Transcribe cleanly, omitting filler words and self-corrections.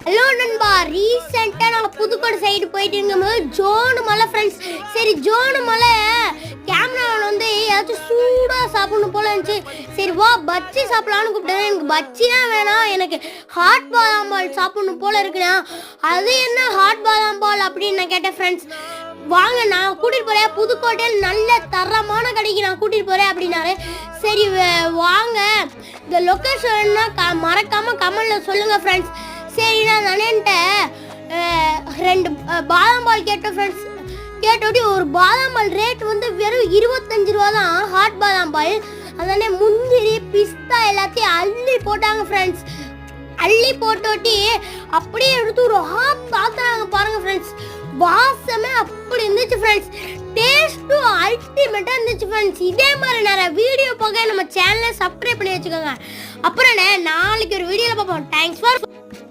Hello நண்பா, ரீசெண்டாக நாங்கள் புதுக்கோட்டை சைடு போயிட்டு இருக்கும்போது ஜோனு மலை ஃப்ரெண்ட்ஸ். சரி, ஜோனு மலை கேமராவில் வந்து ஏதாச்சும் சூடாக சாப்பிடணும் போல இருந்துச்சு. சரி வா பஜ்ஜி சாப்பிடலான்னு கூப்பிட்டேன். எனக்கு பஜ்ஜி தான் வேணாம், எனக்கு ஹாட் பாதாம் பால் சாப்பிடணும் போல இருக்குண்ணா. அது என்ன ஹாட் பாதாம் பால் அப்படின்னு நான் கேட்டேன் ஃப்ரெண்ட்ஸ். வாங்க நான் கூட்டிகிட்டு போகிறேன், புதுக்கோட்டையில் நல்ல தரமான கடைக்கு நான் கூட்டிகிட்டு போகிறேன் அப்படின்னாரு. சரி வாங்க, இந்த லொக்கேஷன்னா மறக்காமல் கமெண்டில் சொல்லுங்கள் ஃப்ரெண்ட்ஸ். சரி நான் அண்ணன்ட்ட 2 பாதாம் பால் கேட்டேன் ஃப்ரெண்ட்ஸ். கேட்டோடி ஒரு பாதாம் பால் ரேட் வந்து வெறும் 25 ரூபா தான், ஹாட் பாதாம் பால். அதானே முந்திரி பிஸ்தா எல்லாத்தையும் அள்ளி போட்டாங்க ஃப்ரெண்ட்ஸ். அள்ளி போட்டோட்டி அப்படியே எடுத்து ஒரு ஹாப் சாத்துறாங்க பாருங்க ஃப்ரெண்ட்ஸ். வாசமே அப்படி இருந்துச்சு ஃப்ரெண்ட்ஸ். டேஸ்ட்டும் அல்டிமேட்டாக இருந்துச்சு ஃப்ரெண்ட்ஸ். இதே மாதிரி நிறைய வீடியோ பார்க்க நம்ம சேனலை சப்ஸ்கிரைப் பண்ணி வச்சுக்கோங்க. அப்புறம் நாளைக்கு ஒரு வீடியோவில் பார்ப்போம். Thanks for